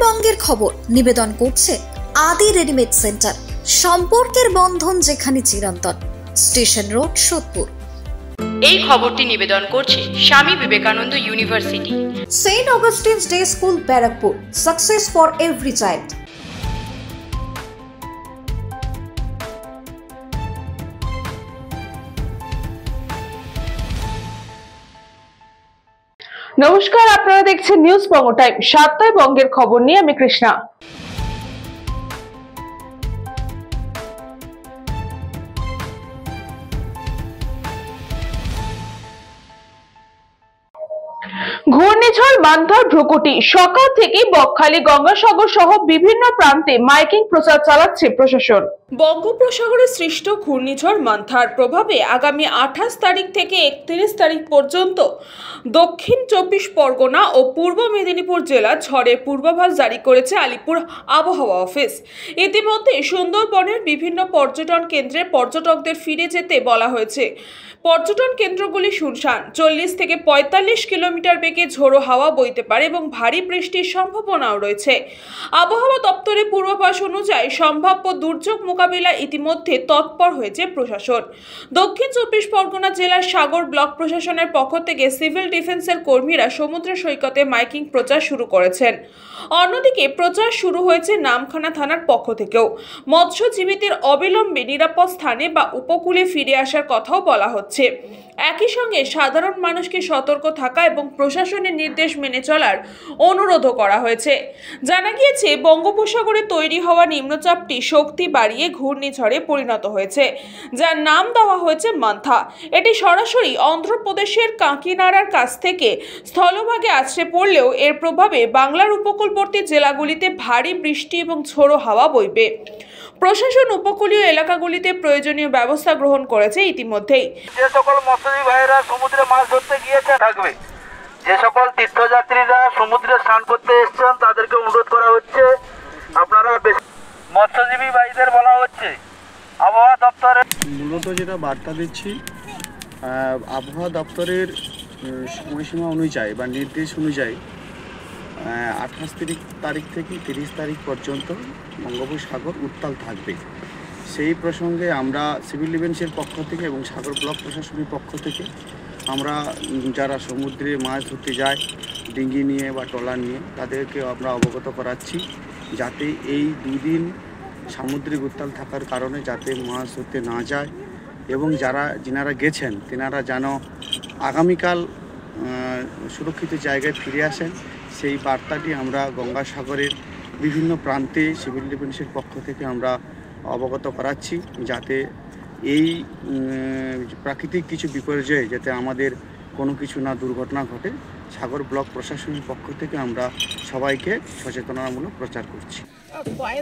উত্তরবঙ্গের খবর নিবেদন করছে আদি রেডিমেড সেন্টার। সম্পর্কের বন্ধন যেখানে চিরন্তন। Station road, Sodepur. এই খবরটি নিবেদন করছে Swami Vivekananda university, Saint Augustine's day school, Barrackpore. Success for every child. নমস্কার, আপনারা দেখছেন নিউজ বঙ্গ টাইম। সাতটায় বঙ্গের খবর নিয়ে আমি কৃষ্ণা। ঘূর্ণিঝড় মান্থার ভ্রুকুটি। সকাল থেকে বকখালি, গঙ্গাসাগর সহ বিভিন্ন প্রান্তে মাইকিং প্রচার চালাচ্ছে প্রশাসন। বঙ্গোপসাগরে সৃষ্ট ঘূর্ণিঝড় মান্থার প্রভাবে আগামী 28 তারিখ থেকে 31 তারিখ পর্যন্ত দক্ষিণ 24 পরগনা ও পূর্ব মেদিনীপুর জেলা ঝড়ের পূর্বাভাস জারি করেছে আলিপুর আবহাওয়া অফিস। ইতিমধ্যে সুন্দরবনের বিভিন্ন পর্যটন কেন্দ্রে পর্যটকদের ফিরে যেতে বলা হয়েছে। পর্যটন কেন্দ্রগুলি শুনশান। 40 থেকে 45 কিলোমিটার বেগে ঝোড়ো হাওয়া বইতে পারে এবং ভারী বৃষ্টির সম্ভাবনাও রয়েছে। আবহাওয়া দপ্তরের পূর্বাভাস অনুযায়ী সম্ভাব্য দুর্যোগ মোকাবিলা ইতিমধ্যে তৎপর হয়েছে প্রশাসন। দক্ষিণ 24 পরগনা জেলার সাগর ব্লক প্রশাসনের পক্ষ থেকে সিভিল ডিফেন্সের কর্মীরা সমুদ্র সৈকতে মাইকিং প্রচার শুরু করেছেন। অন্যদিকে প্রচার শুরু হয়েছে নামখানা থানার পক্ষ থেকেও। মৎস্যজীবীদের অবিলম্বে নিরাপদ স্থানে বা উপকূলে ফিরে আসার কথাও বলা হচ্ছে। একই সঙ্গে সাধারণ মানুষকে সতর্ক থাকা এবং প্রশাসনের নির্দেশ মেনে চলার অনুরোধও করা হয়েছে। জানা গিয়েছে, বঙ্গোপসাগরে তৈরি হওয়া নিম্নচাপটি শক্তি বাড়িয়ে ঘূর্ণিঝড়ে পরিণত হয়েছে, যার নাম দেওয়া হয়েছে মান্থা। এটি সরাসরি অন্ধ্রপ্রদেশের কাকিনাড়ার কাছ থেকে স্থলভাগে আছড়ে পড়লেও এর প্রভাবে বাংলার উপকূলবর্তী জেলাগুলিতে ভারী বৃষ্টি এবং ঝোড়ো হাওয়া বইবে। প্রশাসন উপকূলীয় এলাকাগুলিতে প্রয়োজনীয় ব্যবস্থা গ্রহণ করেছে ইতিমধ্যেই। যে সকল মৎস্যজীবী ভাইয়েরা সমুদ্রে মাছ ধরতে গিয়েছে থাকবে, যে সকল তীর্থযাত্রীরা সমুদ্রে স্নান করতে এসেছেন তাদেরকে অনুরোধ করা হচ্ছে আপনারা মৎস্যজীবী ভাইদের বলা হচ্ছে আবহাওয়া দপ্তরের মূলত যেটা বার্তা দিচ্ছি, আবহাওয়া দপ্তরের সময়সীমা অনুযায়ী বা নির্দেশ অনুযায়ী 28 তারিখ থেকে 30 তারিখ পর্যন্ত বঙ্গোপসাগর উত্তাল থাকবে। সেই প্রসঙ্গে আমরা সিভিল ডিফেন্সের পক্ষ থেকে এবং সাগর ব্লক প্রশাসনের পক্ষ থেকে আমরা যারা সমুদ্রে মাছ ধরতে যায় ডিঙ্গি নিয়ে বা ট্রলার নিয়ে, তাদেরকে আমরা অবগত করাচ্ছি যাতে এই দুদিন সামুদ্রিক উত্তাল থাকার কারণে যাতে মাছ ধরতে না যায় এবং যিনারা গেছেন তেনারা যেন আগামীকাল সুরক্ষিত জায়গায় ফিরে আসেন। সেই বার্তাটি আমরা গঙ্গাসাগরের বিভিন্ন প্রান্তে সিভিল ডিফেন্সের পক্ষ থেকে আমরা অবগত করাচ্ছি, যাতে এই প্রাকৃতিক কিছু বিপর্যয়ে যাতে আমাদের কোনো কিছু না দুর্ঘটনা ঘটে। সাগর ব্লক প্রশাসনের পক্ষ থেকে আমরা সবাইকে সচেতনতামূলক প্রচার করছি।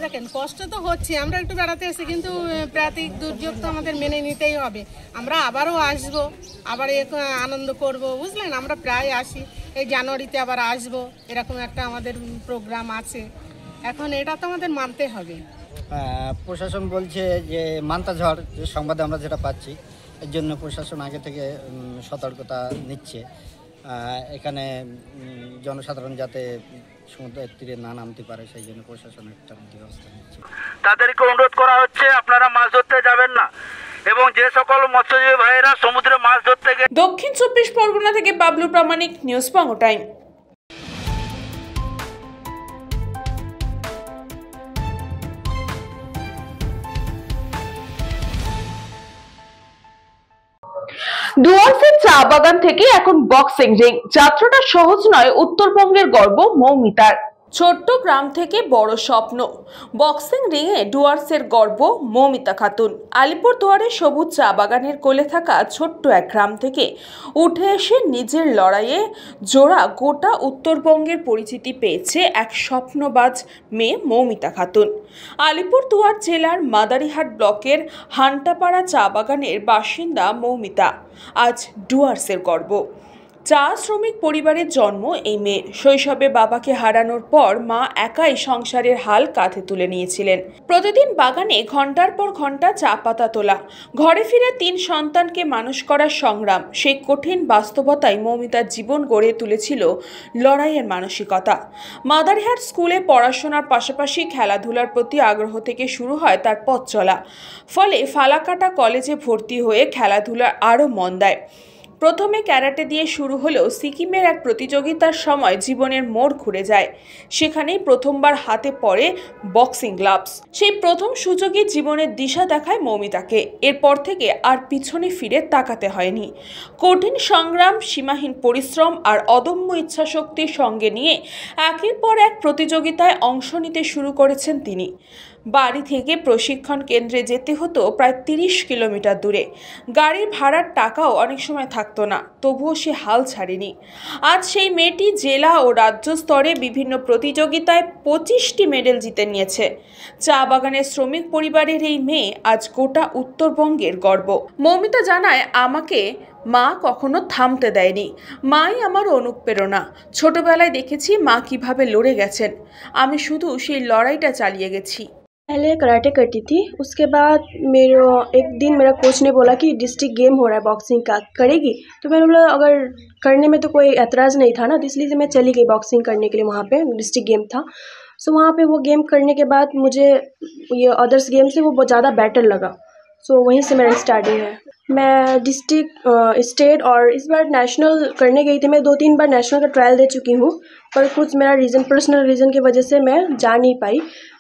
দেখেন, কষ্ট তো হচ্ছে, আমরা একটু বেড়াতে এসে, কিন্তু প্রাকৃতিক দুর্যোগ তো আমাদের মেনে নিতেই হবে। আমরা আবারও আসবো, আবার আনন্দ করব, বুঝলেন। আমরা প্রায় আসি, এই জানুয়ারিতে আবার আসবো, এরকম একটা আমাদের প্রোগ্রাম আছে। এখন এটা তো আমাদের মানতে হবে। প্রশাসন বলছে যে মান্থা ঝড়, যে সংবাদে আমরা যেটা পাচ্ছি, এর জন্য প্রশাসন আগে থেকে সতর্কতা নিচ্ছে। এখানে জনসাধারণ যাতে সমুদ্রের তীরে না নামতে পারে, সেই জন্য প্রশাসন একটা ব্যবস্থা নিচ্ছে। তাদেরকে অনুরোধ করা হচ্ছে আপনারা মাছ ধরতে যাবেন না এবং যে সকল মৎস্যজীবী ভাইয়েরা সমুদ্রে মাছ ধরতে গিয়ে। দক্ষিণ 24 পরগনা থেকে বাবলু প্রামাণিক, নিউজ বঙ্গ টাইম। ডুয়ার্সের চা বাগান থেকে এখন বক্সিং রিং। যাত্রাটা সহজ নয় উত্তরবঙ্গের গর্ব মৌমিতার। ছোট্ট গ্রাম থেকে বড় স্বপ্ন, বক্সিং রিংয়ে ডুয়ার্সের গর্ব মৌমিতা খাতুন। আলিপুরদুয়ারের সবুজ চা বাগানের কোলে থাকা ছোট্ট এক গ্রাম থেকে উঠে এসে নিজের লড়াইয়ে জোড়া গোটা উত্তরবঙ্গের পরিচিতি পেয়েছে এক স্বপ্নবাজ মেয়ে মৌমিতা খাতুন। আলিপুরদুয়ার জেলার মাদারিহাট ব্লকের হান্টাপাড়া চা বাগানের বাসিন্দা মৌমিতা আজ ডুয়ার্সের গর্ব। চা শ্রমিক পরিবারের জন্ম এই মেয়ের। শৈশবে বাবাকে হারানোর পর মা একাই সংসারের হাল কাঁধে তুলে নিয়েছিলেন। প্রতিদিন বাগানে ঘন্টার পর ঘন্টা চা পাতা তোলা, ঘরে ফিরে 3 সন্তানকে মানুষ করার সংগ্রাম, সেই কঠিন বাস্তবতায় মৌমিতার জীবন গড়ে তুলেছিল লড়াইয়ের মানসিকতা। মাদারিহাট স্কুলে পড়াশোনার পাশাপাশি খেলাধুলার প্রতি আগ্রহ থেকে শুরু হয় তার পথ চলা। ফলে ফালাকাটা কলেজে ভর্তি হয়ে খেলাধুলার আরও মন দেয়। প্রথমে ক্যারাটে দিয়ে শুরু হলেও সিকিমের এক প্রতিযোগিতার সময় জীবনের মোড় ঘুরে যায়। সেখানেই প্রথমবার হাতে পড়ে বক্সিং গ্লাভস। সেই প্রথম সুযোগই জীবনের দিশা দেখায় মৌমিতাকে। এরপর থেকে আর পিছনে ফিরে তাকাতে হয়নি। কঠিন সংগ্রাম, সীমাহীন পরিশ্রম আর অদম্য ইচ্ছাশক্তির সঙ্গে নিয়ে একের পর এক প্রতিযোগিতায় অংশ নিতে শুরু করেছেন তিনি। বাড়ি থেকে প্রশিক্ষণ কেন্দ্রে যেতে হতো প্রায় 30 কিলোমিটার দূরে। গাড়ির ভাড়ার টাকাও অনেক সময় থাকতো না, তবুও সে হাল ছাড়েনি। আজ সেই মেয়েটি জেলা ও রাজ্য স্তরে বিভিন্ন প্রতিযোগিতায় 25টি মেডেল জিতে নিয়েছে। চা বাগানের শ্রমিক পরিবারের এই মেয়ে আজ গোটা উত্তরবঙ্গের গর্ব। মৌমিতা জানায়, আমাকে মা কখনো থামতে দেয়নি। মাই আমার অনুপ্রেরণা। ছোটবেলায় দেখেছি মা কিভাবে লড়ে গেছেন, আমি শুধু সেই লড়াইটা চালিয়ে গেছি। पहले कराटे करती थी, उसके बाद एक दिन मेरा कोच ने बोला कि डिस्ट्रिक्ट गेम हो रहा है बॉक्सिंग का, करेगी? तो मैंने बोला अगर करने में तो कोई एतराज़ नहीं था ना, तो इसलिए मैं चली गई बॉक्सिंग करने के लिए। वहाँ पे डिस्ट्रिक्ट गेम था, सो वहाँ पे वो गेम करने के बाद मुझे ये अदर्स गेम से वो बहुत ज़्यादा बेटर लगा। सो वहीं से मेरा स्टार्टिंग है। मैं डिस्ट्रिक्ट, स्टेट और इस बार नेशनल करने गई थी। मैं 2-3 बार नेशनल का ट्रायल दे चुकी हूँ, पर कुछ मेरा पर्सनल रीज़न की वजह से मैं जा नहीं पाई।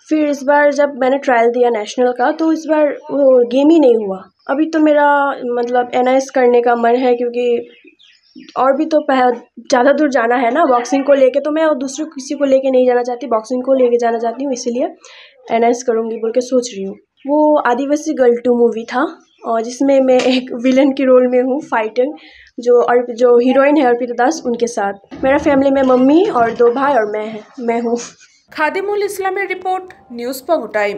फिर इस बार जब मैंने ट्रायल दिया नेशनल का, तो इस बार वो गेम ही नहीं हुआ। अभी तो मेरा मतलब NIS करने का मन है, क्योंकि और भी तो ज़्यादा दूर जाना है ना बॉक्सिंग को लेके, तो मैं दूसरे किसी को लेके नहीं जाना चाहती, बॉक्सिंग को लेके जाना चाहती हूँ, इसीलिए NIS करूँगी बोल के सोच रही हूँ। वो आदिवासी गर्ल 2 मूवी था, और जिसमें मैं एक विलन की रोल में हूँ, फाइटर, जो हीरोइन है अर्पिता दास, उनके साथ। मेरा फैमिली में मम्मी और 2 भाई और मैं हूँ। খাদিমুল ইসলামের রিপোর্ট, নিউজ পঙ্গ টাইম।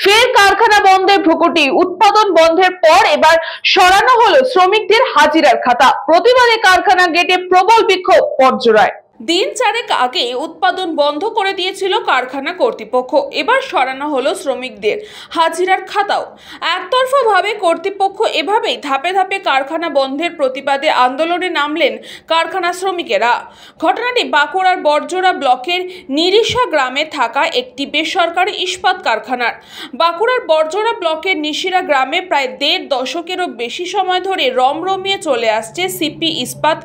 ফের কারখানা বন্ধের ভ্রুকুটি। উৎপাদন বন্ধের পর এবার সরানো হলো শ্রমিকদের হাজিরার খাতা। প্রতিবাদে কারখানা গেটে প্রবল বিক্ষোভ পথজোড়ায়। দিন 4 আগে উৎপাদন বন্ধ করে দিয়েছিল কারখানা কর্তৃপক্ষ। এবার সরানো হলো শ্রমিকদের হাজিরার খাতাও। একতরফাভাবে কর্তৃপক্ষ এভাবেই ধাপে ধাপে কারখানা বন্ধের প্রতিবাদে আন্দোলনে নামলেন কারখানা শ্রমিকেরা। ঘটনাটি বাঁকুড়ার বড়জোড়া ব্লকের নিরিশা গ্রামে থাকা একটি বেসরকারি ইস্পাত কারখানার। বাঁকুড়ার বড়জোড়া ব্লকের নিশিরা গ্রামে প্রায় 1.5 দশকেরও বেশি সময় ধরে রমরমিয়ে চলে আসছে সিপি ইস্পাত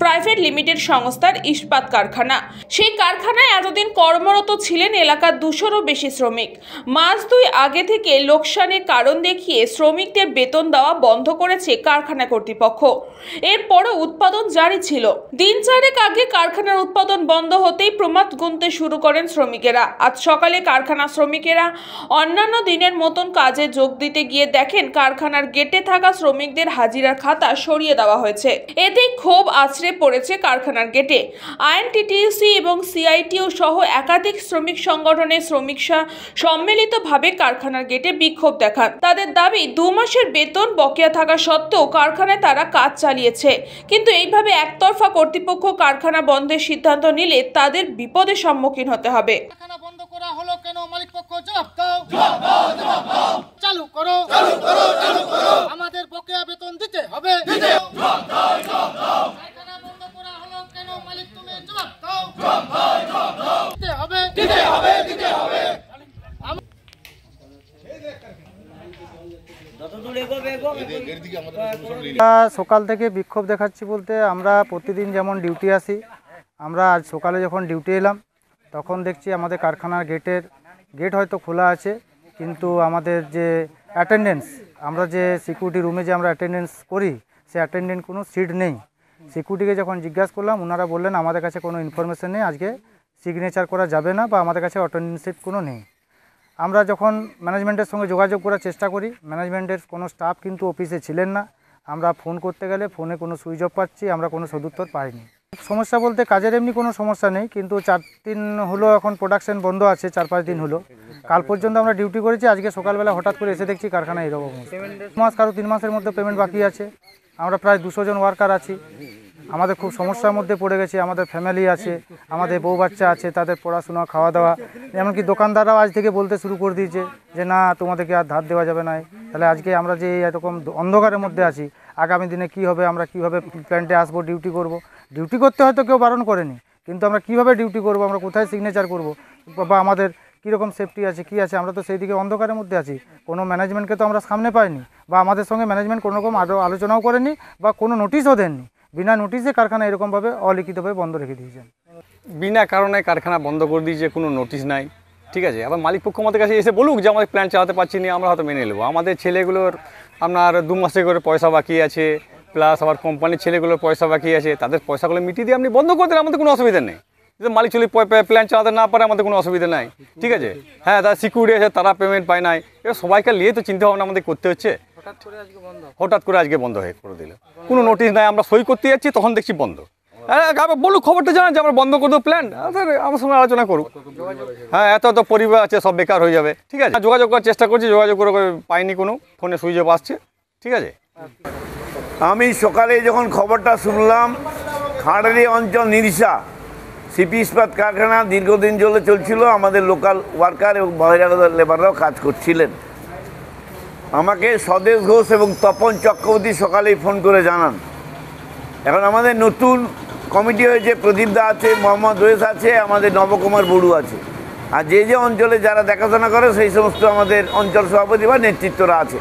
প্রাইভেট লিমিটেড সংস্থার ইস্পাত কারখানা। সেই কারখানায় এতদিন কর্মরত ছিলেন এলাকার 200-রও বেশি শ্রমিক। মাস 2 আগে থেকে লোকসানের কারণ দেখিয়ে শ্রমিকদের বেতন দেওয়া বন্ধ করেছে কারখানা কর্তৃপক্ষ। এরপরও উৎপাদন জারি ছিল। দিন 4 আগে কারখানার উৎপাদন বন্ধ হতেই প্রমাদ গুনতে শুরু করেন শ্রমিকেরা। আজ সকালে কারখানা শ্রমিকেরা অন্যান্য দিনের মতন কাজে যোগ দিতে গিয়ে দেখেন কারখানার গেটে থাকা শ্রমিকদের হাজিরার খাতা সরিয়ে দেওয়া হয়েছে। এতেই ক্ষোভ আছড়ে পড়েছে কারখানার গেটে। INTTUC এবং CITU সহ একাধিক শ্রমিক সংগঠনের শ্রমিকরা সম্মিলিতভাবে কারখানার গেটে বিক্ষোভ দেখান। তাদের দাবি 2 মাসের বেতন বকেয়া থাকা সত্ত্বেও কারখানায় তারা কাজ চালিয়েছে, কিন্তু এইভাবে একতরফা কর্তৃপক্ষ কারখানা বন্ধের সিদ্ধান্ত নিলে তাদের বিপদের সম্মুখীন হতে হবে। কারখানা বন্ধ করা হলো কেন? মালিক পক্ষ জবাব দাও, চালু করো, আমাদের বকেয়া বেতন দিতে হবে। সকাল থেকে বিক্ষোভ দেখাচ্ছি বলতে, আমরা প্রতিদিন যেমন ডিউটি আসি, আমরা আজ সকালে যখন ডিউটি এলাম তখন দেখছি আমাদের কারখানার গেট হয়তো খোলা আছে, কিন্তু আমাদের যে অ্যাটেন্ডেন্স, আমরা যে সিকিউরিটি রুমে যে আমরা অ্যাটেন্ডেন্স করি, সে অ্যাটেন্ডেন্ট কোনো সিট নেই। সিকিউরিটিকে যখন জিজ্ঞাসা করলাম, ওনারা বললেন আমাদের কাছে কোনো ইনফরমেশন নেই, আজকে সিগনেচার করা যাবে না, বা আমাদের কাছে অ্যাটেন্ডেন্স সিট কোনো নেই। আমরা যখন ম্যানেজমেন্টের সঙ্গে যোগাযোগ করার চেষ্টা করি, ম্যানেজমেন্টের কোনো স্টাফ কিন্তু অফিসে ছিলেন না। আমরা ফোন করতে গেলে ফোনে কোনো সুইচ অফ পাচ্ছি, আমরা কোনো সদুত্তর পাইনি। সমস্যা বলতে কাজের এমনি কোনো সমস্যা নেই, কিন্তু 4 দিন হলো এখন প্রোডাকশন বন্ধ আছে, 4-5 দিন হলো। কাল পর্যন্ত আমরা ডিউটি করেছি, আজকে সকালবেলা হঠাৎ করে এসে দেখছি কারখানা এরকম। 2 মাস কারো 3 মাসের মধ্যে পেমেন্ট বাকি আছে। আমরা প্রায় 200 জন ওয়ার্কার আছি। আমাদের খুব সমস্যার মধ্যে পড়ে গেছে। আমাদের ফ্যামিলি আছে, আমাদের বউ বাচ্চা আছে, তাদের পড়াশোনা, খাওয়া দাওয়া। এমনকি দোকানদাররাও আজ থেকে বলতে শুরু করে দিয়েছে যে না, তোমাদেরকে আর ধার দেওয়া যাবে না। তাহলে আজকে আমরা যে এরকম অন্ধকারের মধ্যে আছি, আগামী দিনে কি হবে, আমরা কিভাবে প্ল্যান্টে আসবো, ডিউটি করব। ডিউটি করতে হয়তো কেউ বারণ করেনি, কিন্তু আমরা কিভাবে ডিউটি করব, আমরা কোথায় সিগনেচার করব, বা আমাদের কীরকম সেফটি আছে, কি আছে, আমরা তো সেই দিকে অন্ধকারের মধ্যে আছি। কোনো ম্যানেজমেন্টকে তো আমরা সামনে পাইনি, বা আমাদের সঙ্গে ম্যানেজমেন্ট কোনো রকম আলোচনাও করেনি বা কোনো নোটিশও দেননি। বিনা নোটিশে কারখানা এরকমভাবে অলিখিতভাবে বন্ধ রেখে দিয়েছেন। বিনা কারণে কারখানা বন্ধ করে দিয়েছে, কোনো নোটিশ নাই, ঠিক আছে। আবার মালিক পক্ষ আমাদের কাছে এসে বলুক যে আমাদের প্ল্যান চালাতে পারছি না, আমরা হয়তো মেনে নেবো। আমাদের ছেলেগুলোর আপনার 2 মাসে করে পয়সা বাকি আছে, প্লাস আবার কোম্পানির ছেলেগুলোর পয়সা বাকি আছে, তাদের পয়সাগুলো মিটিয়ে দিয়ে আপনি বন্ধ করে দিলে আমাদের কোনো অসুবিধা নেই। যদি মালিক চলে প্ল্যান চালাতে না পারে আমাদের কোনো অসুবিধা নাই, ঠিক আছে। হ্যাঁ, তারা সিকিউরিটি আছে, তারা পেমেন্ট পায় নাই, এবার সবাইকে নিয়ে তো চিন্তা ভাবনা আমাদের করতে হচ্ছে। হঠাৎ করে আজকে বন্ধ হয়ে করে দিল, কোনো নোটিশ নাই। আমরা সই করতে যাচ্ছি, তখন দেখছি বন্ধ। হ্যাঁ, বলুক, খবরটা জানান যে আমরা বন্ধ করে দেবো প্ল্যান, আমার সঙ্গে আলোচনা করুক। হ্যাঁ, এত পরিবার আছে, সব বেকার হয়ে যাবে, ঠিক আছে। যোগাযোগ করার চেষ্টা করছি, যোগাযোগ করে পাইনি, কোনো ফোনে সুইচ অফ আসছে, ঠিক আছে। আমি সকালে যখন খবরটা শুনলাম, খাঁড়ালি অঞ্চল নিরিশা সিপি ইস্পাত কারখানা দীর্ঘদিন ধরে চলছিল, আমাদের লোকাল ওয়ার্কার এবং বহিরাগত লেবাররাও কাজ করছিলেন। আমাকে স্বদেশ ঘোষ এবং তপন চক্রবর্তী সকালেই ফোন করে জানান। এখন আমাদের নতুন কমিটি হয়েছে, প্রদীপ দা আছে, মোহাম্মদ ওয়েস আছে, আমাদের নবকুমার বড়ু আছে, আর যে যে অঞ্চলে যারা দেখাশোনা করে সেই সমস্ত আমাদের অঞ্চল সভাপতি বা নেতৃত্বরা আছে।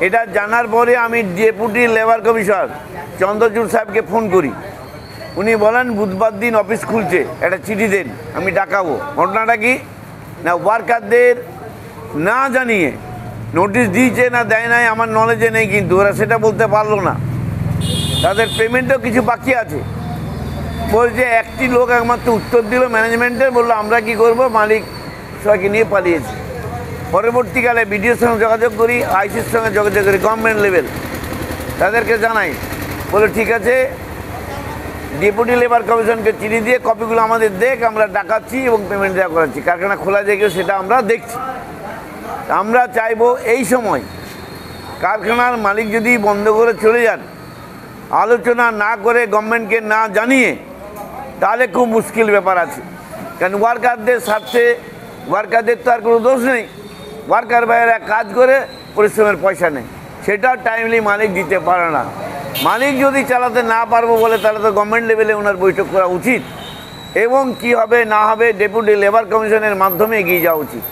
এটা জানার পরে আমি ডেপুটি লেবার কমিশনার চন্দ্রচূড় সাহেবকে ফোন করি। উনি বলেন বুধবার দিন অফিস খুলছে, একটা চিঠি দেন, আমি ডাকাবো। ঘটনাটা কি না, ওয়ার্কারদের না জানিয়ে নোটিশ দিয়েছে না দেয় নাই আমার নলেজে নেই, কিন্তু ওরা সেটা বলতে পারলো না। তাদের পেমেন্টও কিছু বাকি আছে। বলছে একটি লোক একমাত্র উত্তর দিল ম্যানেজমেন্টের, বললো আমরা কি করব, মালিক সবাইকে নিয়ে পালিয়েছে। পরবর্তীকালে বিডিওর সঙ্গে যোগাযোগ করি, আইসির সঙ্গে যোগাযোগ করি, গভর্নমেন্ট লেভেল, তাদেরকে জানাই, বলে ঠিক আছে, ডেপুটি লেবার কমিশনকে চিঠি দিয়ে কপিগুলো আমাদের দেখ, আমরা ডাকাচ্ছি এবং পেমেন্ট দেওয়া করাচ্ছি। কারখানা খোলা দেখেও সেটা আমরা দেখছি। আমরা চাইবো এই সময় কারখানার মালিক যদি বন্ধ করে চলে যান, আলোচনা না করে গভর্নমেন্টকে না জানিয়ে, তাহলে খুব মুশকিল ব্যাপার আছে। কারণ ওয়ার্কারদের স্বার্থে, ওয়ার্কারদের তো আর কোনো দোষ নেই, ওয়ার্কার ভাইয়েরা কাজ করে পরিশ্রমের পয়সা নেই, সেটা টাইমলি মালিক দিতে পারে না। মালিক যদি চালাতে না পারবো বলে, তাহলে তো গভর্নমেন্ট লেভেলে ওনার বৈঠক করা উচিত, এবং কি হবে না হবে ডেপুটি লেবার কমিশনের মাধ্যমে এগিয়ে যাওয়া উচিত।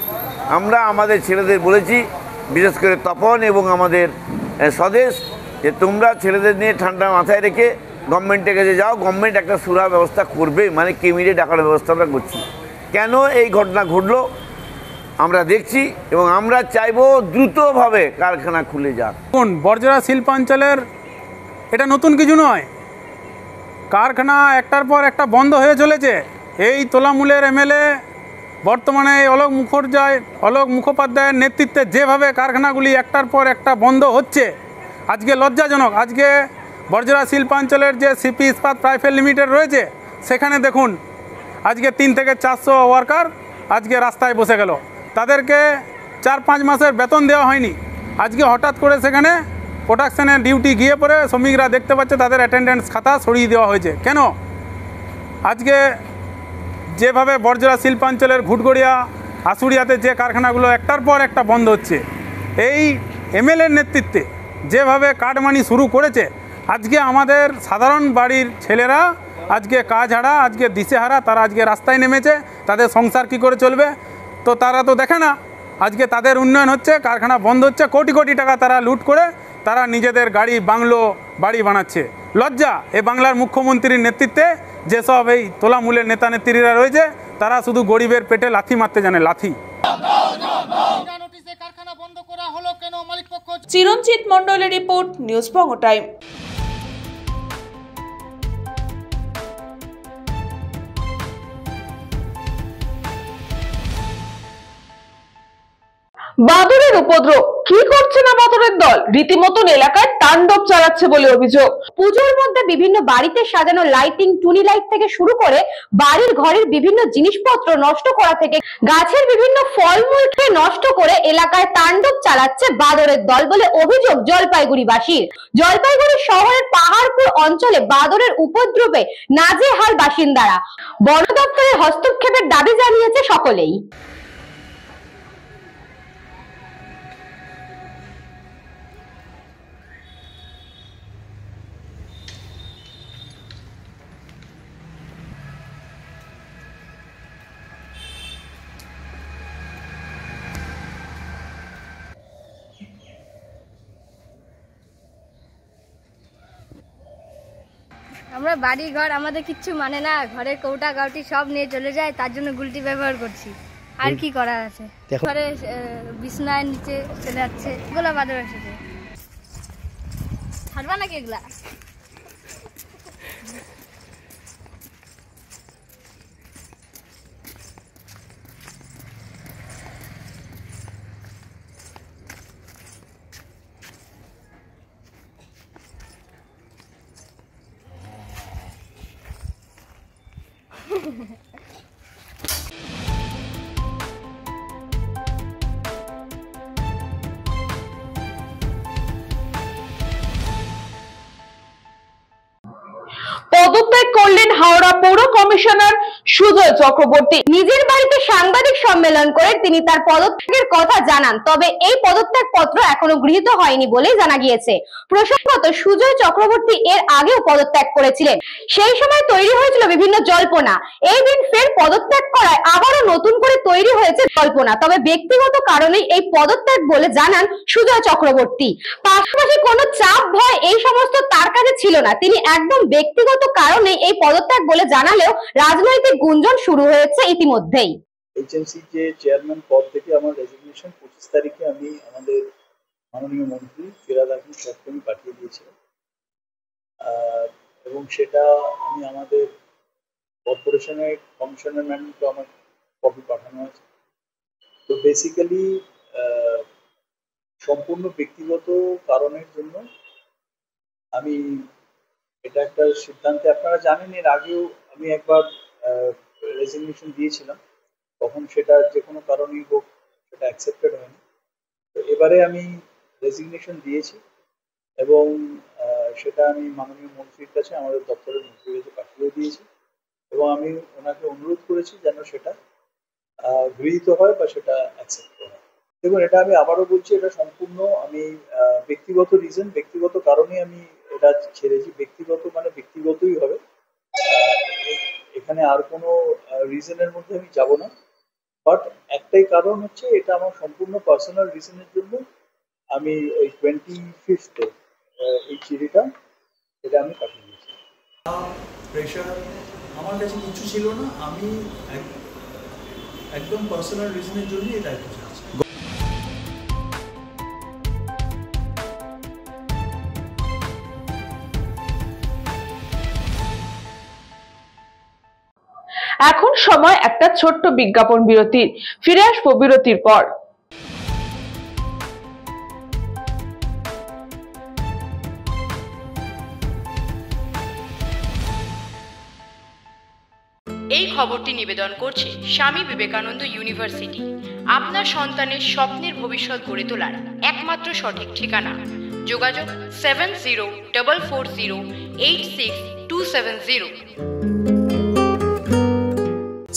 আমরা আমাদের ছেলেদের বলেছি, বিশেষ করে তপন এবং আমাদের স্বদেশ, যে তোমরা ছেলেদের নিয়ে ঠান্ডা মাথায় রেখে গভর্নমেন্টের কাছে যাও, গভর্নমেন্ট একটা সুরা ব্যবস্থা করবে, মানে কেমিরে ডাকার ব্যবস্থা আমরা করছি। কেন এই ঘটনা ঘটলো আমরা দেখছি, এবং আমরা চাইবো দ্রুতভাবে কারখানা খুলে যাক। বর্জরা শিল্পাঞ্চলের এটা নতুন কিছু নয়, কারখানা একটার পর একটা বন্ধ হয়ে চলেছে। এই তোলামূলের এমএলএ বর্তমানে অলোক মুখোপাধ্যায়ের নেতৃত্বে যেভাবে কারখানাগুলি একটার পর একটা বন্ধ হচ্ছে, আজকে লজ্জাজনক। আজকে বর্জরা শিল্পাঞ্চলের যে সিপি ইস্পাত প্রাইভেট লিমিটেড রয়েছে, সেখানে দেখুন আজকে 300 থেকে 400 ওয়ার্কার আজকে রাস্তায় বসে গেল, তাদেরকে 4-5 মাসের বেতন দেওয়া হয়নি। আজকে হঠাৎ করে সেখানে প্রোডাকশানের ডিউটি গিয়ে পরে শ্রমিকরা দেখতে পাচ্ছে তাদের অ্যাটেন্ডেন্স খাতা সরিয়ে দেওয়া হয়েছে। কেন? আজকে যেভাবে বর্জরা শিল্পাঞ্চলের ঘুটগড়িয়া, আশুড়িয়াতে যে কারখানাগুলো একটার পর একটা বন্ধ হচ্ছে, এই এমএলএর নেতৃত্বে যেভাবে কাটমানি শুরু করেছে, আজকে আমাদের সাধারণ বাড়ির ছেলেরা আজকে কাজ হারা, আজকে দিশেহারা, তারা আজকে রাস্তায় নেমেছে। তাদের সংসার কি করে চলবে তো তারা তো দেখে না। আজকে তাদের উন্নয়ন হচ্ছে, কারখানা বন্ধ হচ্ছে, কোটি কোটি টাকা তারা লুট করে তারা নিজেদের গাড়ি বাংলো বাড়ি বানাচ্ছে। লজ্জা এই বাংলার মুখ্যমন্ত্রীর নেতৃত্বে যেসব এই তোলামূলের নেতা নেত্রীরা রয়েছে, তারা শুধু গরিবের পেটে লাথি মারতে জানে, লাথি। চিরঞ্জিত মণ্ডলের রিপোর্ট, নিউজ বঙ্গ টাইম। বাদুড়ের উপদ্রব কি করছে না বাদুড়ের দল, রীতিমতন এলাকায় তাণ্ডব চালাচ্ছে বলে অভিযোগ। পুজোর মধ্যে বিভিন্ন বাড়িতে সাজানো লাইটিং, টুনি লাইট থেকে শুরু করে বাড়ির ঘরের বিভিন্ন জিনিসপত্র নষ্ট করা থেকে গাছের বিভিন্ন ফলমূলকে নষ্ট করে এলাকায় তাণ্ডব চালাচ্ছে বাদরের দল বলে অভিযোগ জলপাইগুড়িবাসীর। জলপাইগুড়ি শহরের পাহাড়পুর অঞ্চলে বাদরের উপদ্রবে নাজেহাল বাসিন্দারা। বন দপ্তরের হস্তক্ষেপের দাবি জানিয়েছে সকলেই। আমরা বাড়ি ঘর আমাদের কিচ্ছু মানে না, ঘরের কৌটা গাউটি সব নিয়ে চলে যায়, তার জন্য গুলটি ব্যবহার করছি। আর কি করার আছে, ঘরে বিছনায় নিচে চলে যাচ্ছে, গোলা বাদর এসেছে। ছাড়বা নাকি এগুলা? পদত্যাগ করলেন হাওড়া পৌর কমিশনার সুজয় চক্রবর্তী। নিজের বাড়িতে সাংবাদিক সম্মেলন করে তিনি তার পদত্যাগের কথা জানান, তবে এই পদত্যাগ পত্র এখনো গৃহীত হয়নি বলে জানা গিয়েছে। প্রসঙ্গত, সুজয় চক্রবর্তী এর আগেও পদত্যাগ করেছিলেন, সেই সময় তৈরি হয়েছিল বিভিন্ন জল্পনা। এই দিন ফের পদত্যাগ করায় আবারও নতুন করে তৈরি হয়েছে জল্পনা। তবে ব্যক্তিগত কারণেই এই পদত্যাগ বলে জানান সুজয় চক্রবর্তী। পাশাপাশি কোনো চাপ ভয় এই সমস্ত তার কাছে ছিল না, তিনি একদম ব্যক্তিগত কারণে এই পদত্যাগ বলে জানালেও রাজনৈতিক গুঞ্জন শুরু হয়েছে ইতিমধ্যেই। এইচএমসি যে চেয়ারম্যান পদ থেকে আমার রেজিগনেশন 25 তারিখে আমি আমাদের মাননীয় মন্ত্রী ফিরাদ হাকিম সাহেবকে আমি পাঠিয়ে দিয়েছিলাম, এবং সেটা আমি আমাদের কর্পোরেশনের কমিশনার ম্যাডামকে আমার কপি পাঠানো হয়েছে। তো বেসিক্যালি সম্পূর্ণ ব্যক্তিগত কারণের জন্য আমি এটা একটা সিদ্ধান্তে, আপনারা জানেন এর আগেও আমি একবার রেজিগনেশন দিয়েছিলাম, তখন সেটা যে কোনো কারণেই হোক সেটা অ্যাকসেপ্টেড হয়নি। তো এবারে আমি রেজিগনেশন দিয়েছি এবং সেটা আমি মাননীয় মন্ত্রীর কাছে, আমাদের দপ্তরের মন্ত্রীর কাছে পাঠিয়ে দিয়েছি এবং আমি ওনাকে অনুরোধ করেছি যেন সেটা গৃহীত হয় বা সেটা অ্যাকসেপ্ট হয়। দেখুন, এটা আমি আবারও বলছি, এটা সম্পূর্ণ আমি ব্যক্তিগত রিজন, ব্যক্তিগত কারণে আমি এটা ছেড়েছি। ব্যক্তিগত মানে ব্যক্তিগতই হবে, এখানে আর কোনো রিজনের মধ্যে আমি যাব না। বাট একটাই কারণ হচ্ছে, এটা আমার সম্পূর্ণ পার্সোনাল রিজনের জন্য আমি ওই 25 এই চিঠিটা এটা আমি পাঠিয়ে দিয়েছি। প্রেশার আমার কাছে কিছু ছিল না, আমি একদম পার্সোনাল রিজনের জন্যই এটা করছি। এখন সময় একটা ছোট্ট বিজ্ঞাপন বিরতির, ফিরে আসবো বিরতির পর। এই খবরটি নিবেদন করছে স্বামী বিবেকানন্দ ইউনিভার্সিটি। আপনার সন্তানের স্বপ্নের ভবিষ্যৎ গড়ে তোলার একমাত্র সঠিক ঠিকানা। যোগাযোগ 7044086270।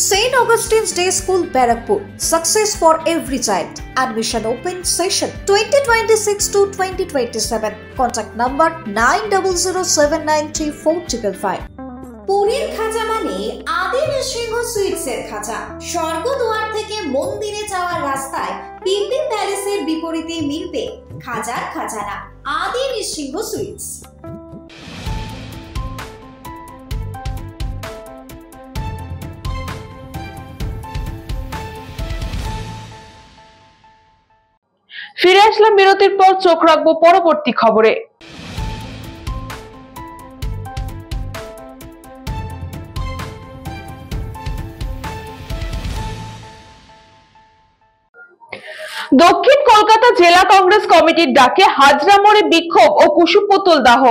St. Augustine's Day School, Barakpur. Success for every child. Admission open session 2026 to 2027. Contact number 9007934555. পুরীর খাঁচা মানে আদি নৃসিংহ সুইটসের খাঁচা। স্বর্গদুয়ার থেকে মন্দিরে যাওয়ার রাস্তায় পিন্দি প্যালেসের বিপরীতে মিলবে খাঁচার খাজানা, আদি নৃসিংহ সুইটস। ফিরে আসলাম বিরতির পর, চোখ রাখবো পরবর্তী খবরে। দক্ষিণ কলকাতা জেলা কংগ্রেস কমিটির ডাকে হাজরা মোড়ে বিক্ষোভ ও কুসুম পুতুল দাহ।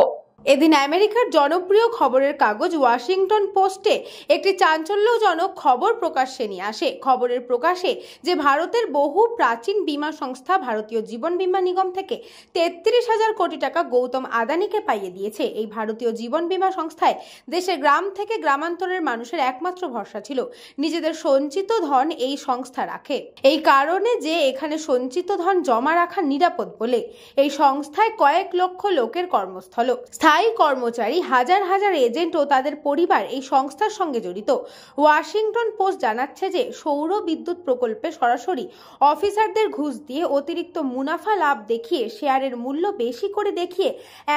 এদিন আমেরিকার জনপ্রিয় খবরের কাগজ ওয়াশিংটন পোস্টে একটি চাঞ্চল্যজনক খবর প্রকাশ্যে নিয়ে আসে। খবরের প্রকাশে যে ভারতের বহু প্রাচীন বীমা সংস্থা ভারতীয় জীবন বীমা নিগম থেকে 33,000 কোটি টাকা গৌতম আদানিকে পাইয়ে দিয়েছে। এই ভারতীয় জীবন বীমা সংস্থায় দেশের গ্রাম থেকে গ্রামান্তরের মানুষের একমাত্র ভরসা ছিল। নিজেদের সঞ্চিত ধন এই সংস্থা রাখে, এই কারণে যে এখানে সঞ্চিত ধন জমা রাখা নিরাপদ বলে এই সংস্থায় কয়েক লক্ষ লোকের কর্মস্থল, স্থায়ী কর্মচারী, হাজার হাজার এজেন্ট ও তাদের পরিবার এই সংস্থার সঙ্গে জড়িত। ওয়াশিংটন পোস্ট জানাচ্ছে যে সৌর বিদ্যুৎ প্রকল্পে সরাসরি অফিসারদের ঘুষ দিয়ে অতিরিক্ত মুনাফা লাভ দেখিয়ে শেয়ারের মূল্য বেশি করে দেখিয়ে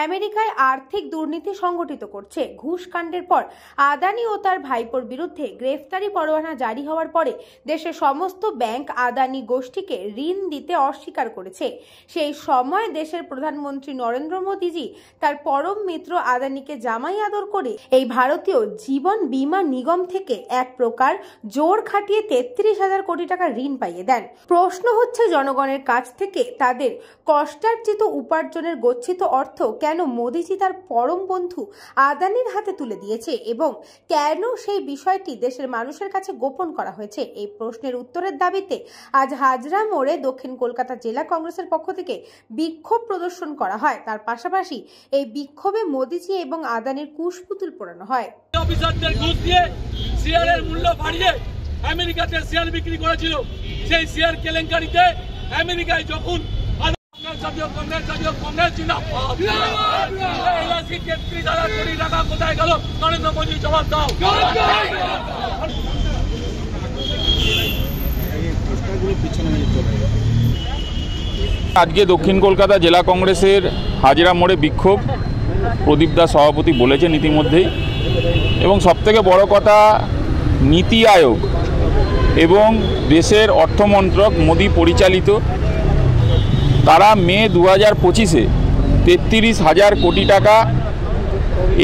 আমেরিকায় আর্থিক দুর্নীতি সংগঠিত করছে। ঘুষ কাণ্ডের পর আদানি ও তার ভাইপোর বিরুদ্ধে গ্রেফতারি পরোয়ানা জারি হওয়ার পরে দেশের সমস্ত ব্যাংক আদানি গোষ্ঠীকে ঋণ দিতে অস্বীকার করেছে। সেই সময় দেশের প্রধানমন্ত্রী নরেন্দ্র মোদীজি তার পরম মিত্র আদানিকে জামাই আদর করে এই ভারতীয় জীবন বীমা নিগম থেকে এক প্রকার জোর খাটিয়ে 33,000 কোটি টাকা ঋণ পাইয়ে দেন। প্রশ্ন হচ্ছে জনগণের কাছ থেকে তাদের কষ্টার্জিত উপার্জনের গচ্ছিত অর্থ কেন মোদীজি তার পরম বন্ধু আদানির হাতে তুলে দিয়েছে এবং কেন সেই বিষয়টি দেশের মানুষের কাছে গোপন করা হয়েছে? এই প্রশ্নের উত্তরের দাবিতে আজ হাজরা মোড়ে দক্ষিণ কলকাতা জেলা কংগ্রেসের পক্ষ থেকে বিক্ষোভ প্রদর্শন করা হয়। তার পাশাপাশি এই বিক্ষোভে মোদিজি এবং আদানির কুশপুতুল পোড়ানো হয়। অফিসারদের ঘুষ দিয়ে শেয়ারের মূল্য বাড়িয়ে আমেরিকাতে শেয়ার বিক্রি করেছিল। সেই শেয়ার কেলেঙ্কারিতে আমেরিকায় যখন কংগ্রেস জিন্দাবাদ 33,000 কোটি টাকা কোথায় গেল? নরেন্দ্র মোদী জবাব দাও। আজকে দক্ষিণ কলকাতা জেলা কংগ্রেসের হাজরা মোড়ে বিক্ষোভ প্রদীপ দাস সভাপতি বলেছেন ইতিমধ্যেই, এবং সবথেকে বড় কথা নীতি আয়োগ এবং দেশের অর্থমন্ত্রক মোদি পরিচালিত তারা মে 2025-এ 33,000 কোটি টাকা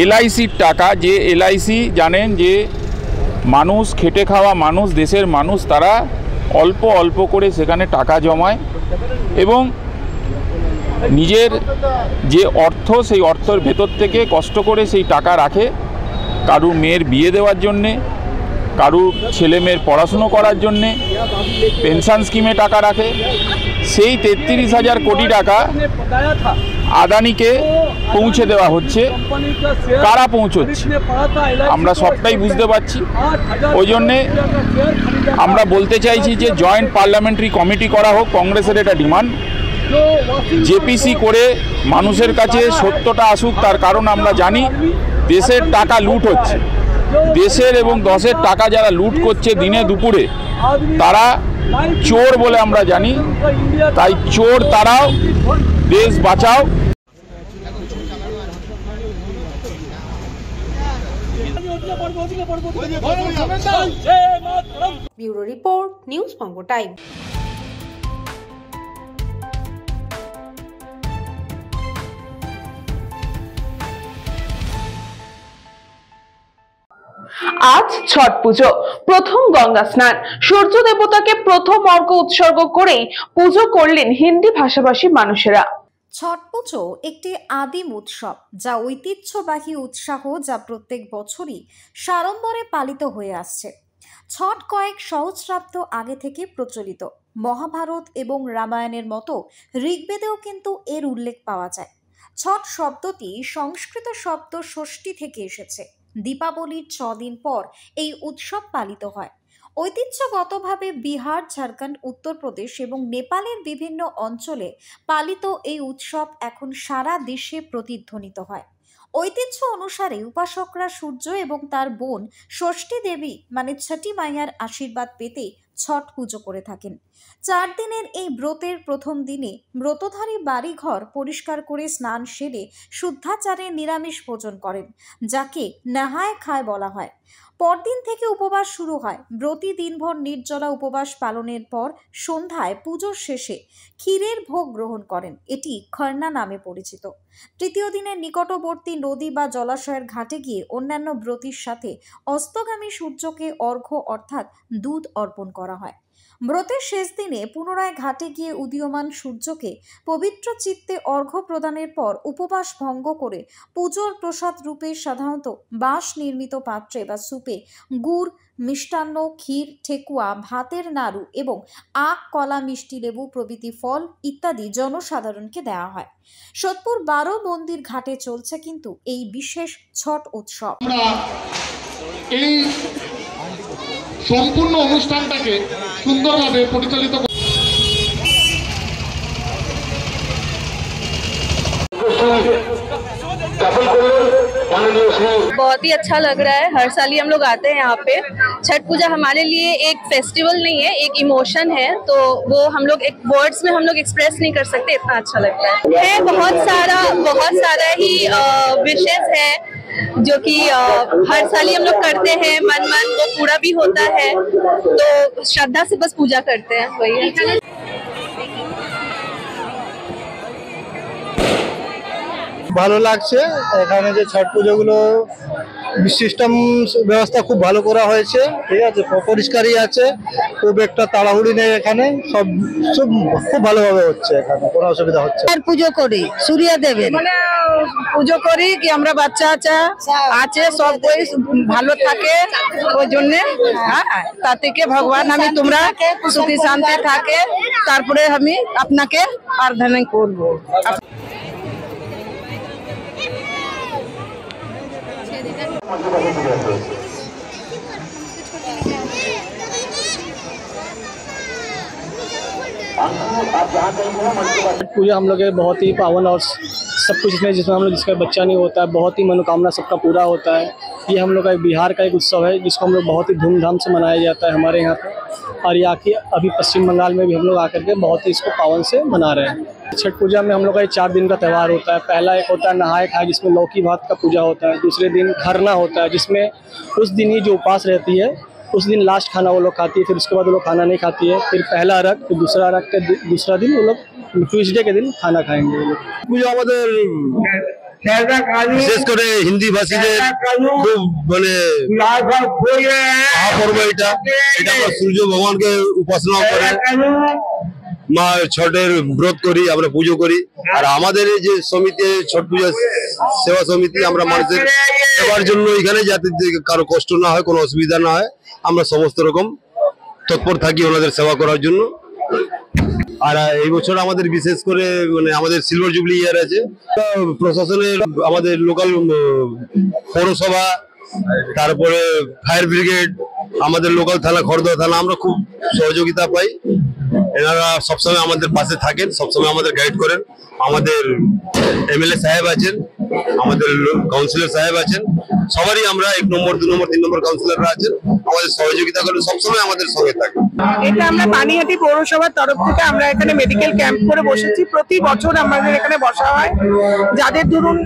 এলআইসির টাকা, যে এলআইসি জানেন যে মানুষ খেটে খাওয়া মানুষ, দেশের মানুষ, তারা অল্প অল্প করে সেখানে টাকা জমায় এবং নিজের যে অর্থ সেই অর্থের ভেতর থেকে কষ্ট করে সেই টাকা রাখে কারু মেয়ের বিয়ে দেওয়ার জন্যে, কারু ছেলে মেয়ের পড়াশুনো করার জন্যে, পেনশন স্কিমে টাকা রাখে। সেই 33,000 কোটি টাকা আদানিকে পৌঁছে দেওয়া হচ্ছে। কারা পৌঁছচ্ছে আমরা সবটাই বুঝতে পারছি। ওই জন্যে আমরা বলতে চাইছি যে জয়েন্ট পার্লামেন্টারি কমিটি করা হোক, কংগ্রেসের এটা ডিমান্ড। জেপিসি করে মানুষের কাছে সত্যটা আসুক, তার কারণ আমরা জানি দেশের টাকা লুট হচ্ছে। দেশের এবং দশের টাকা যারা লুট করছে দিনে দুপুরে, তারা চোর বলে আমরা জানি। তাই চোর তারাও, দেশ বাঁচাও। ব্যুরো রিপোর্ট, নিউজ বঙ্গ টাইম। আজ ছট পুজো, প্রথম গঙ্গা স্নান। সূর্য দেবতাকে প্রথম অর্ঘ্য উৎসর্গ করেই পুজো করলেন হিন্দি ভাষাভাষী মানুষেরা। ছট পুজো একটি আদিম উৎসব, যা ঐতিহ্যবাহী উৎসাহ যা প্রত্যেক বছরই সাড়ম্বরে পালিত হয়ে আসছে। ছট কয়েক সহস্রাব্দ আগে থেকে প্রচলিত। মহাভারত এবং রামায়ণের মতো ঋগ্বেদেও কিন্তু এর উল্লেখ পাওয়া যায়। ছট শব্দটি সংস্কৃত শব্দ ষষ্ঠী থেকে এসেছে। দীপাবলির 6 দিন পর এই উৎসব পালিত হয়। ঐতিহ্যগতভাবে বিহার, ঝাড়খণ্ড, উত্তরপ্রদেশ এবং নেপালের বিভিন্ন অঞ্চলে পালিত এই উৎসব এখন সারা দেশে প্রতিধ্বনিত হয়। ঐতিহ্য অনুসারে উপাসকরা সূর্য এবং তার বোন ষষ্ঠী দেবী মানে ছটি মাইয়ার আশীর্বাদ পেতে ছট পুজো করে থাকেন। 4 দিনের এই ব্রতের প্রথম দিনে ব্রতধারী বাড়িঘর পরিষ্কার করে স্নান সেরে শুদ্ধাচারে নিরামিষ ভোজন করেন, যাকে নাহায় খায় বলা হয়। পরদিন থেকে উপবাস শুরু হয়। ব্রতী দিনভর নির্জলা উপবাস পালনের পর সন্ধ্যায় পুজোর শেষে ক্ষীরের ভোগ গ্রহণ করেন। এটি খরনা নামে পরিচিত। তৃতীয় দিনের নিকটবর্তী নদী বা জলাশয়ের ঘাটে গিয়ে অন্যান্য ব্রতীর সাথে অস্তগামী সূর্যকে অর্ঘ্য অর্থাৎ দুধ অর্পণ করা হয়। ব্রতের শেষ দিনে পুনরায় ঘাটে গিয়ে উদীয়মান সূর্যকে পবিত্র চিত্তে অর্ঘ্য প্রদানের পর উপবাস ভঙ্গ করে পুজোর প্রসাদ রূপে সাধারণত বাঁশ নির্মিত পাত্রে বা সুপে গুড়, মিষ্টান্ন, ক্ষীর, ঠেকুয়া, ভাতের নাড়ু এবং আখ, কলা, মিষ্টি, লেবু প্রভৃতি ফল ইত্যাদি জনসাধারণকে দেওয়া হয়। সোদপুর 12 মন্দির ঘাটে চলছে কিন্তু এই বিশেষ ছট উৎসব। এই সম্পূর্ণ অনুষ্ঠানটাকে সুন্দরভাবে পরিচালিত बहुत ही अच्छा लग रहा है। हर साल ही हम लोग आते हैं यहाँ पे। छठ पूजा हमारे लिए एक फेस्टिवल नहीं है, एक इमोशन है, तो वो हम लोग एक वर्ड्स में हम लोग एक्सप्रेस नहीं कर सकते, इतना अच्छा लगता है। बहुत सारा ही विशेष है जो कि हर साल ही हम लोग करते हैं। मन वो पूरा भी होता है, तो श्रद्धा से बस पूजा करते हैं, वही है। ভালো লাগছে এখানে যে ছট পুজোগুলো সিস্টেম ব্যবস্থা খুব ভালো করা হয়েছে, ঠিক আছে, পরিষ্কারই আছে, খুব একটা তাড়াহুড়ি নেই, এখানে সব খুব ভালোভাবে হচ্ছে, এখানে কোনো অসুবিধা হচ্ছে না। পুজো করি সূর্য দেবের পুজো করি কি আমরা বাচ্চা আছে সব কই ভালো থাকে, ওই জন্য তা থেকে ভগবান আমি তোমরা সুখী শান্তি থাকে, তারপরে আমি আপনাকে প্রার্থনা করব। पूजा हम लोग बहुत ही पावन और सब कुछ इसमें जिसमें हम लोग जिसका बच्चा नहीं होता है, बहुत ही मनोकामना सबका पूरा होता है। ये हम लोग का एक बिहार का एक उत्सव है जिसको हम लोग बहुत ही धूमधाम से मनाया जाता है हमारे यहाँ पे, और यहाँ की अभी पश्चिम बंगाल में भी हम लोग आकर के बहुत ही इसको पावन से मना रहे हैं। छठ पूजा में हम लोग का 4 दिन का त्यौहार होता है। पहला एक होता है नहाए खाए, जिसमें लौकी भात का पूजा होता है। दूसरे दिन खरना होता है, जिसमें उस दिन ही जो उपास रहती है उस दिन लास्ट खाना वो लोग खाती है, फिर उसके बाद वो लोग खाना नहीं खाती है। फिर पहला अर्घ, फिर दूसरा अर्घ के दूसरा दिन वो लोग ट्यूसडे के दिन खाना खाएंगे। वो लोग পুজো আমাদের বিশেষ করে হিন্দি ভাষীদের খুব মানে মহাপর্ব এটা আমরা সূর্য ভগবানকে উপাসনা করে মা ছটের ব্রত করি, আমরা পুজো করি। আর আমাদের এই যে সমিতি ছট পূজা সেবা সমিতি, আমরা মানুষের সেবার জন্য এখানে যাতে কারো কষ্ট না হয়, কোনো অসুবিধা না হয়, আমরা সমস্ত রকম তৎপর থাকি ওনাদের সেবা করার জন্য। আর এই বছর আমাদের বিশেষ করে মানে আমাদের সিলভার জুবলি ইয়ার আছে, প্রশাসনের আমাদের লোকাল পৌরসভা, তারপরে ফায়ার ব্রিগেড, আমাদের লোকাল থানা খড়দহ থানা, আমরা খুব সহযোগিতা পাই। এনারা সবসময় আমাদের পাশে থাকেন, সবসময় আমাদের গাইড করেন। আমাদের এমএলএ সাহেব আছেন, আমাদের কাউন্সিলর সাহেব আছেন, সবারই আমরা 1 নম্বর 2 নম্বর 3 নম্বর কাউন্সিলররা আছেন, আমাদের সহযোগিতা করেন, সবসময় আমাদের সঙ্গে থাকেন। এটা আমরা পানিহাটি পৌরসভার তরফ থেকে আমরা এখানে মেডিকেল ক্যাম্প করে বসেছি। প্রতি বছর আমাদের এখানে বসা হয়, যাদের ধরুন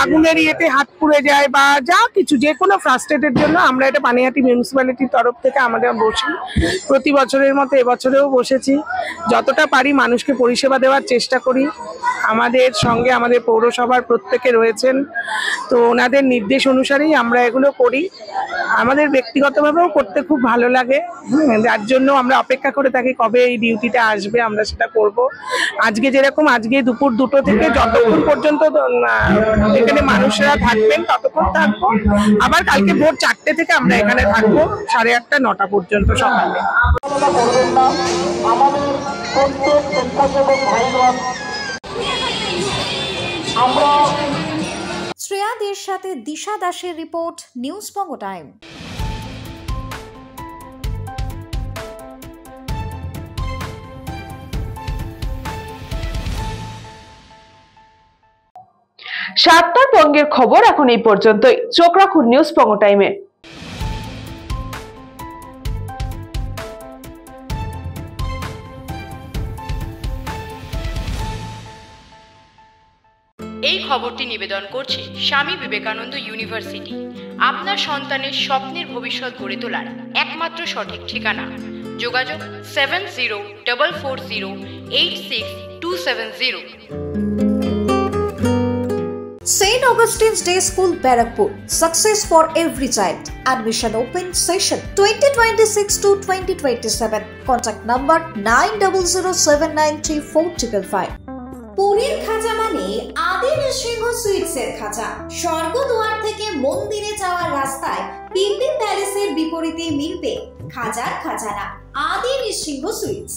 আগুনের ইয়েতে হাত পুড়ে যায় বা যা কিছু যে কোনো ফ্রাস্ট্রেটের জন্য আমরা এটা পানিহাটি মিউনিসিপ্যালিটির তরফ থেকে আমাদের বসি। প্রতি বছরের মতো এবছরেও বসেছি। যতটা পারি মানুষকে পরিষেবা দেওয়ার চেষ্টা করি। আমাদের সঙ্গে আমাদের পৌরসভার প্রত্যেকে রয়েছেন, তো ওনাদের নির্দেশ অনুসারেই আমরা এগুলো করি। আমাদের ব্যক্তিগতভাবেও করতে খুব ভালো লাগে, যার জন্য আমরা অপেক্ষা করে থাকি কবে এই ডিউটিটা আসবে, আমরা সেটা করব। আজকে যেরকম আজকে দুপুর 2টো থেকে যতক্ষণ পর্যন্ত এখানে মানুষরা থাকবেন ততক্ষণ থাকবো, আবার কালকে ভোর 4টে থেকে আমরা এখানে থাকবো 8:30 9টা পর্যন্ত সকালে। শ্রেয়াদের সাথে দিশা দাসের রিপোর্ট, নিউজ বঙ্গ টাইম। সাতটার বঙ্গের খবর এখন এই পর্যন্তই। চোখ রাখুন নিউজ বঙ্গ টাইমে। এই খবরটি নিবেদন করছে স্বামী বিবেকানন্দ ইউনিভার্সিটি, আপনার সন্তানের স্বপ্নের ভবিষ্যৎ গড়ে তোলার একমাত্র সঠিক ঠিকানা। যোগাযোগ 7044086270। St. Augustine's Day School, Barakpur. Success for every child. Admission open session 2026 to 2027. Contact number 9007934555. পুরীর খাজা মানে আদি নৃসিংহ সুইটসের খাজা। স্বর্গদুয়ার থেকে মন্দিরে যাওয়ার রাস্তায় পিন্দি প্যালেসের বিপরীতে মিলবে খাজার খাজানা। আদি নৃসিংহ সুইটস।